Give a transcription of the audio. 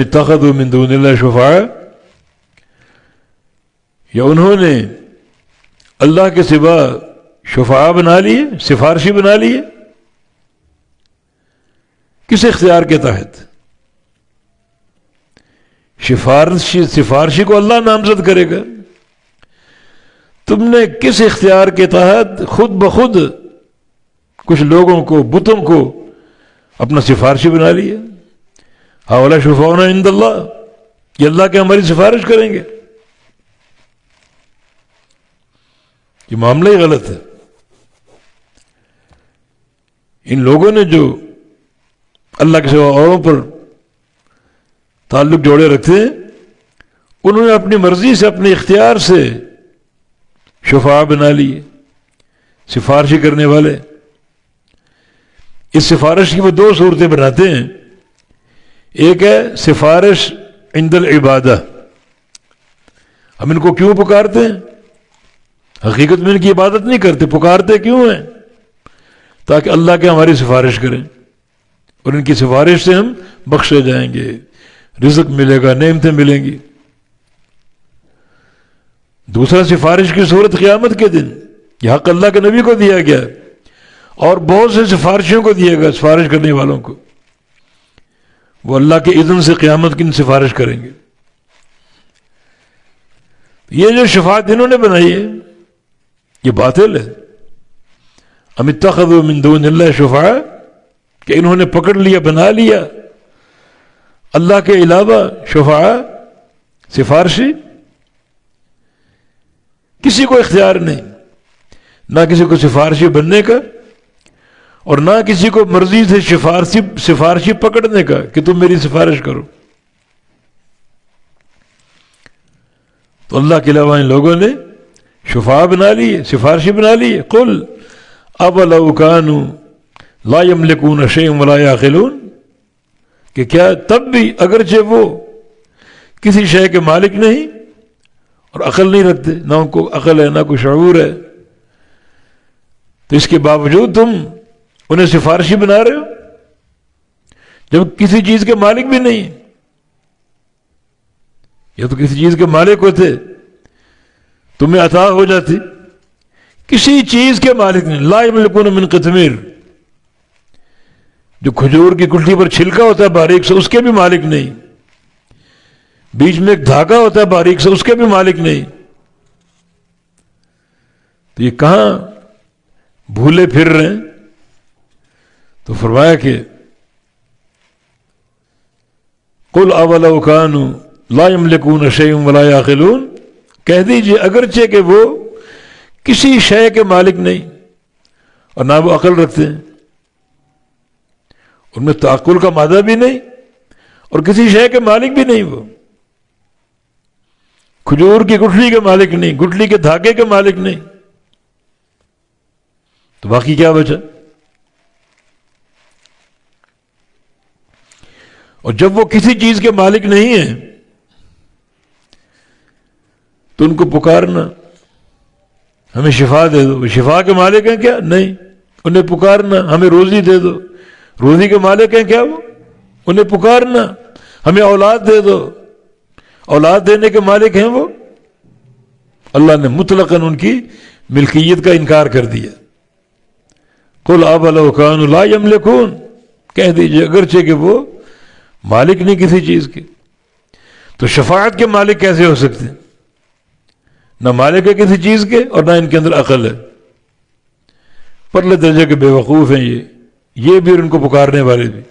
اتخذوا من دون اللہ شفعاء، یا انہوں نے اللہ کے سوا شفعاء بنا لیے، سفارشی بنا لیے؟ کس اختیار کے تحت؟ سفارشی کو اللہ نامزد کرے گا، تم نے کس اختیار کے تحت خود بخود کچھ لوگوں کو، بتوں کو اپنا سفارشی بنا لیا؟ ہؤلاء شفعاؤنا عند اللہ، یہ اللہ کے ہماری سفارش کریں گے؟ یہ معاملہ ہی غلط ہے۔ ان لوگوں نے جو اللہ کے سوا اوروں پر تعلق جوڑے رکھتے ہیں، انہوں نے اپنی مرضی سے، اپنے اختیار سے شفعاء بنا لیے، سفارشی کرنے والے۔ اس سفارش کی وہ دو صورتیں بناتے ہیں، ایک ہے سفارش عند العبادہ، ہم ان کو کیوں پکارتے ہیں؟ حقیقت میں ان کی عبادت نہیں کرتے، پکارتے کیوں ہیں؟ تاکہ اللہ کے ہماری سفارش کریں، اور ان کی سفارش سے ہم بخشے جائیں گے، رزق ملے گا، نعمتیں ملیں گی۔ دوسرا سفارش کی صورت قیامت کے دن، یہ حق اللہ کے نبی کو دیا گیا اور بہت سے سفارشیوں کو دیا گیا، سفارش کرنے والوں کو، وہ اللہ کے اذن سے قیامت کی سفارش کریں گے۔ یہ جو شفاعت انہوں نے بنائی ہے یہ باطل ہے۔ ام اتخذوا من دون اللہ شفعاء، کہ انہوں نے پکڑ لیا، بنا لیا اللہ کے علاوہ شفعاء، سفارشی۔ کسی کو اختیار نہیں، نہ کسی کو سفارشی بننے کا اور نہ کسی کو مرضی سے سفارشی پکڑنے کا کہ تم میری سفارش کرو۔ تو اللہ کے علاوہ ان لوگوں نے شفعاء بنا لیے، سفارشی بنا لیے۔ قل اولو کانوا لا یملکون شیئا ولا یعقلون، کہ کیا تب بھی اگرچہ وہ کسی شے کے مالک نہیں اور عقل نہیں رکھتے، نہ ان کو عقل ہے نہ کوئی شعور ہے، تو اس کے باوجود تم انہیں سفارشی بنا رہے ہو جب کسی چیز کے مالک بھی نہیں؟ یا تو کسی چیز کے مالک ہوتے تمہیں عطا ہو جاتی، کسی چیز کے مالک نہیں۔ لا یملکون من قطمیر، جو کھجور کی گٹھلی پر چھلکا ہوتا ہے باریک سے، اس کے بھی مالک نہیں۔ بیچ میں ایک دھاگا ہوتا ہے باریک سے، اس کے بھی مالک نہیں۔ تو یہ کہاں بھولے پھر رہے ہیں؟ تو فرمایا کہ قل اولو کانوا لا یملکون شیئا ولا یعقلون، کہہ دیجئے اگرچہ کہ وہ کسی شے کے مالک نہیں اور نہ وہ عقل رکھتے ہیں، ان میں تعقل کا مادہ بھی نہیں اور کسی شے کے مالک بھی نہیں، وہ کھجور کی گٹھلی کے مالک نہیں، گٹھلی کے دھاگے کے مالک نہیں، تو باقی کیا بچا؟ اور جب وہ کسی چیز کے مالک نہیں ہیں تو ان کو پکارنا، ہمیں شفا دے دو، شفا کے مالک ہیں کیا؟ نہیں۔ انہیں پکارنا، ہمیں روزی دے دو، روزی کے مالک ہیں کیا وہ؟ انہیں پکارنا، ہمیں اولاد دے دو، اولاد دینے کے مالک ہیں وہ؟ اللہ نے مطلقاً ان کی ملکیت کا انکار کر دیا۔ قل اولو کانوا لا یملکون، کہہ دیجئے اگرچہ کہ وہ مالک نہیں کسی چیز کے، تو شفاعت کے مالک کیسے ہو سکتے ہیں؟ نہ مالک ہے کسی چیز کے اور نہ ان کے اندر عقل ہے، پرلے درجے کے بے وقوف ہیں یہ بھی اور ان کو پکارنے والے بھی۔